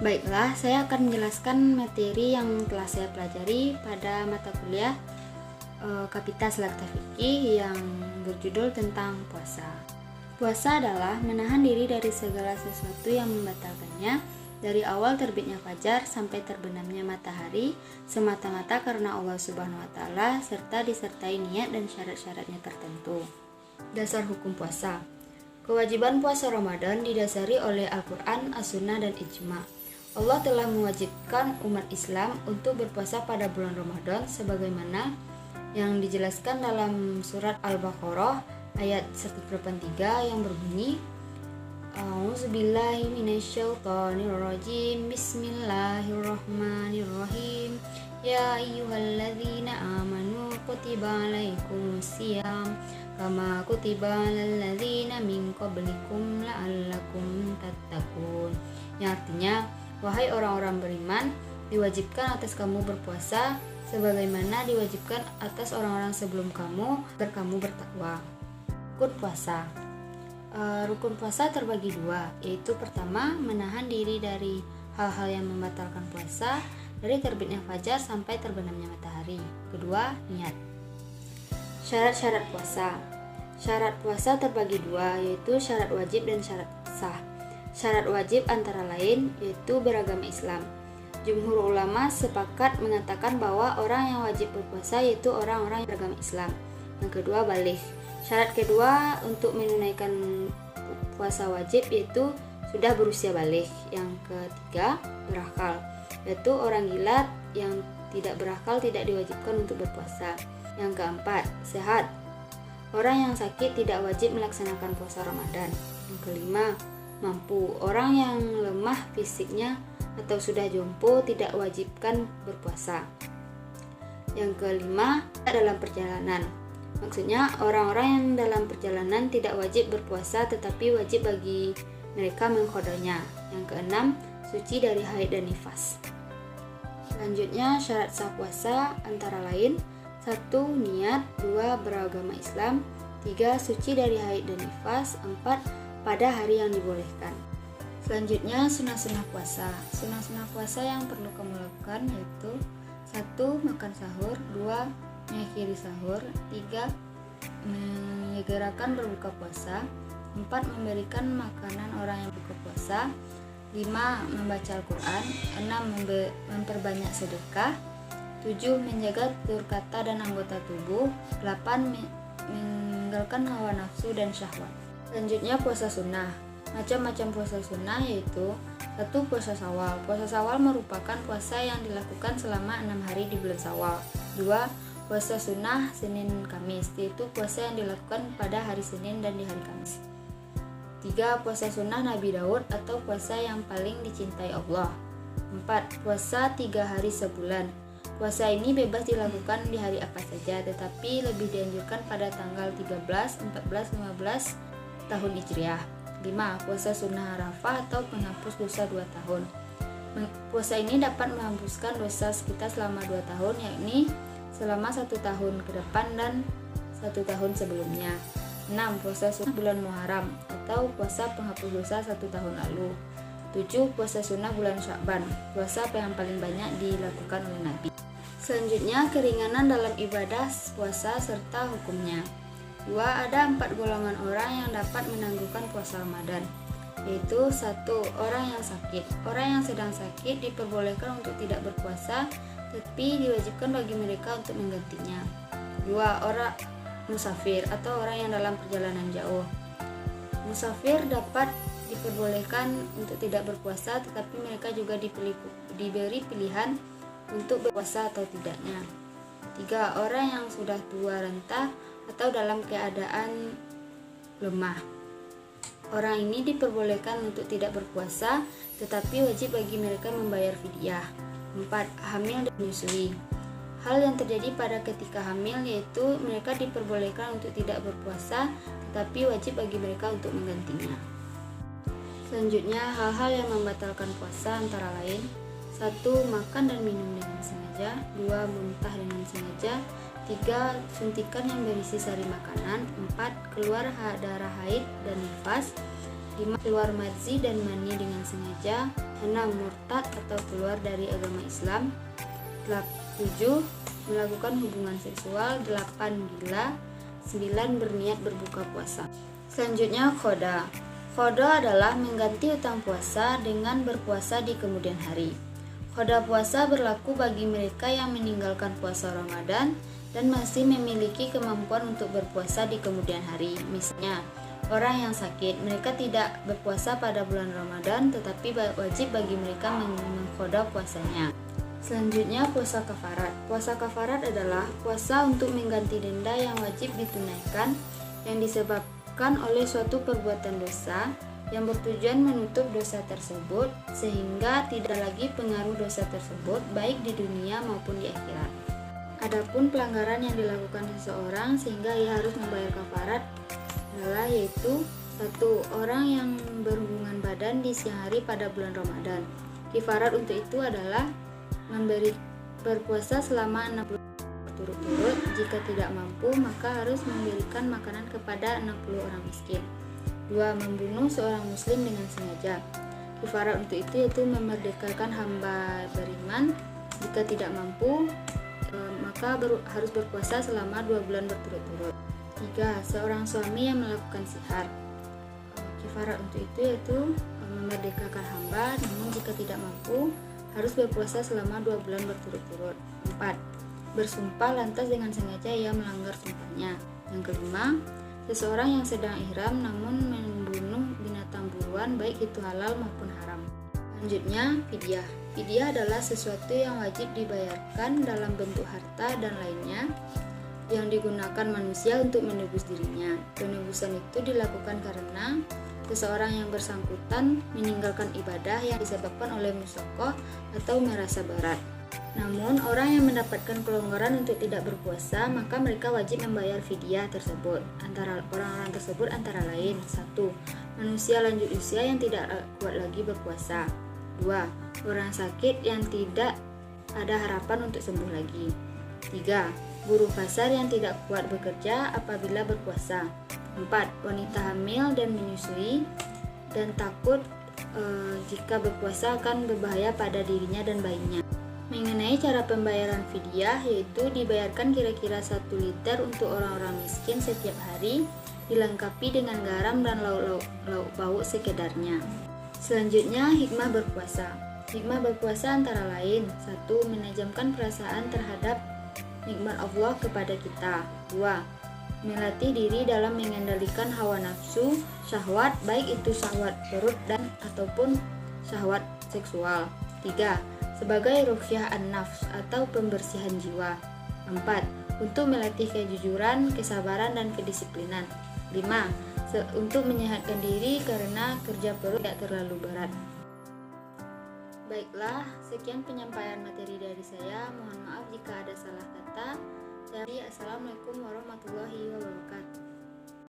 Baiklah, saya akan menjelaskan materi yang telah saya pelajari pada mata kuliah Kapita Selekta Fikih yang berjudul tentang puasa. Puasa adalah menahan diri dari segala sesuatu yang membatalkannya dari awal terbitnya fajar sampai terbenamnya matahari semata-mata karena Allah Subhanahu wa taala serta disertai niat dan syarat-syaratnya tertentu. Dasar hukum puasa. Kewajiban puasa Ramadan didasari oleh Al-Qur'an, As-Sunnah dan Ijma'. Allah telah mewajibkan umat Islam untuk berpuasa pada bulan Ramadan sebagaimana yang dijelaskan dalam surat Al-Baqarah ayat 183 yang berbunyi A'udzubillahi minasyaitonirrajim. Bismillahirrahmanirrahim. Ya ayyuhalladzina amanu kutiba alaikumusiyam kama kutiba alal ladzina min qablikum la'allakum tattaqun. Yang artinya, wahai orang-orang beriman, diwajibkan atas kamu berpuasa sebagaimana diwajibkan atas orang-orang sebelum kamu agar kamu bertakwa. Rukun puasa. Rukun puasa terbagi dua, yaitu pertama, menahan diri dari hal-hal yang membatalkan puasa dari terbitnya fajar sampai terbenamnya matahari. Kedua, niat. Syarat-syarat puasa. Syarat puasa terbagi dua, yaitu syarat wajib dan syarat sah. Syarat wajib antara lain yaitu beragama Islam. Jumhur ulama sepakat mengatakan bahwa orang yang wajib berpuasa yaitu orang-orang yang beragama Islam. Yang kedua, baligh. Syarat kedua untuk menunaikan puasa wajib yaitu sudah berusia baligh. Yang ketiga, berakal, yaitu orang gila yang tidak berakal tidak diwajibkan untuk berpuasa. Yang keempat, sehat. Orang yang sakit tidak wajib melaksanakan puasa Ramadan. Yang kelima, mampu. Orang yang lemah fisiknya atau sudah jompo tidak wajibkan berpuasa. Yang kelima, dalam perjalanan. Maksudnya orang-orang yang dalam perjalanan tidak wajib berpuasa tetapi wajib bagi mereka mengqadanya. Yang keenam, suci dari haid dan nifas. Selanjutnya, syarat sah puasa antara lain 1. Niat. 2. Beragama Islam. 3. Suci dari haid dan nifas. 4. Pada hari yang dibolehkan. Selanjutnya, sunnah-sunnah puasa. Sunnah-sunnah puasa yang perlu kamu lakukan yaitu 1. Makan sahur. 2. Mengakhiri sahur. 3. Menyegerakan berbuka puasa. 4. Memberikan makanan orang yang berbuka puasa. 5. Membaca Al-Quran. 6. Memperbanyak sedekah. 7. Menjaga tutur kata dan anggota tubuh. 8. Meninggalkan hawa nafsu dan syahwat. Selanjutnya, puasa sunnah. Macam-macam puasa sunnah yaitu 1. Puasa Syawal. Puasa Syawal merupakan puasa yang dilakukan selama 6 hari di bulan Syawal. 2. Puasa sunnah Senin Kamis, yaitu puasa yang dilakukan pada hari Senin dan di hari Kamis. 3. Puasa sunnah Nabi Daud atau puasa yang paling dicintai Allah. 4. Puasa 3 hari sebulan. Puasa ini bebas dilakukan di hari apa saja, tetapi lebih dianjurkan pada tanggal 13, 14, 15 tahun Hijriah. 5. Puasa sunnah Arafah atau penghapus dosa 2 tahun. Puasa ini dapat menghapuskan dosa kita selama 2 tahun, yakni selama 1 tahun ke depan dan 1 tahun sebelumnya. 6. Puasa sunnah bulan Muharram atau puasa penghapus dosa 1 tahun lalu. 7. Puasa sunnah bulan Sya'ban, puasa yang paling banyak dilakukan oleh Nabi. Selanjutnya, keringanan dalam ibadah puasa serta hukumnya. 2. Ada 4 golongan orang yang dapat menangguhkan puasa Ramadan, yaitu 1. Orang yang sakit. Orang yang sedang sakit diperbolehkan untuk tidak berpuasa, tapi diwajibkan bagi mereka untuk menggantinya. 2. Orang musafir atau orang yang dalam perjalanan jauh. Musafir dapat diperbolehkan untuk tidak berpuasa, tetapi mereka juga diberi pilihan untuk berpuasa atau tidaknya. 3. Orang yang sudah tua renta atau dalam keadaan lemah. Orang ini diperbolehkan untuk tidak berpuasa, tetapi wajib bagi mereka membayar fidyah. 4. Hamil dan menyusui. Hal yang terjadi pada ketika hamil yaitu mereka diperbolehkan untuk tidak berpuasa, tetapi wajib bagi mereka untuk menggantinya. Selanjutnya, hal-hal yang membatalkan puasa antara lain 1. Makan dan minum dengan sengaja. 2. Muntah dengan sengaja. 3. Suntikan yang berisi sari makanan. 4. Keluar darah haid dan nifas. 5. Keluar madzi dan mani dengan sengaja. 6. Murtad atau keluar dari agama Islam. 7. Melakukan hubungan seksual. 8. Gila. 9. Berniat berbuka puasa. Selanjutnya qada. Qada adalah mengganti utang puasa dengan berpuasa di kemudian hari. Qada puasa berlaku bagi mereka yang meninggalkan puasa Ramadan dan masih memiliki kemampuan untuk berpuasa di kemudian hari. Misalnya, orang yang sakit, mereka tidak berpuasa pada bulan Ramadan, tetapi wajib bagi mereka mengqada puasanya. Selanjutnya, puasa kafarat. Puasa kafarat adalah puasa untuk mengganti denda yang wajib ditunaikan yang disebabkan oleh suatu perbuatan dosa yang bertujuan menutup dosa tersebut sehingga tidak lagi pengaruh dosa tersebut baik di dunia maupun di akhirat. Adapun pelanggaran yang dilakukan seseorang sehingga ia harus membayar kafarat adalah yaitu 1. Orang yang berhubungan badan di siang hari pada bulan Ramadan. Kafarat untuk itu adalah berpuasa selama 60 berturut-turut. Jika tidak mampu maka harus memberikan makanan kepada 60 orang miskin. 2. Membunuh seorang muslim dengan sengaja. Kafarat untuk itu yaitu memerdekakan hamba beriman. Jika tidak mampu maka harus berpuasa selama 2 bulan berturut-turut. 3. Seorang suami yang melakukan sihar. Kafarat untuk itu yaitu memerdekakan hamba, namun jika tidak mampu harus berpuasa selama 2 bulan berturut-turut. 4. Bersumpah lantas dengan sengaja ia melanggar sumpahnya. Yang kelima, seseorang yang sedang ihram namun membunuh binatang buruan baik itu halal maupun haram. Selanjutnya, fidyah. Fidyah adalah sesuatu yang wajib dibayarkan dalam bentuk harta dan lainnya yang digunakan manusia untuk menebus dirinya. Penebusan itu dilakukan karena seseorang yang bersangkutan meninggalkan ibadah yang disebabkan oleh musyaqqah atau merasa berat. Namun, orang yang mendapatkan kelonggaran untuk tidak berpuasa, maka mereka wajib membayar fidyah tersebut. Antara orang-orang tersebut antara lain: 1. Manusia lanjut usia yang tidak kuat lagi berpuasa. 2. Orang sakit yang tidak ada harapan untuk sembuh lagi. 3. Buruh pasar yang tidak kuat bekerja apabila berpuasa. 4. Wanita hamil dan menyusui dan takut jika berpuasa akan berbahaya pada dirinya dan bayinya. Mengenai cara pembayaran fidyah, yaitu dibayarkan kira-kira 1 liter untuk orang-orang miskin setiap hari, dilengkapi dengan garam dan lauk pauk sekedarnya. Selanjutnya, hikmah berpuasa. Hikmah berpuasa antara lain: 1. Menajamkan perasaan terhadap nikmat Allah kepada kita. 2. Melatih diri dalam mengendalikan hawa nafsu, syahwat, baik itu syahwat perut dan ataupun syahwat seksual. 3. Sebagai ruqyah an-nafs atau pembersihan jiwa. 4. Untuk melatih kejujuran, kesabaran, dan kedisiplinan. 5. Untuk menyehatkan diri karena kerja perut tidak terlalu berat. Baiklah, sekian penyampaian materi dari saya. Mohon maaf jika ada salah kata. Jadi, assalamualaikum warahmatullahi wabarakatuh.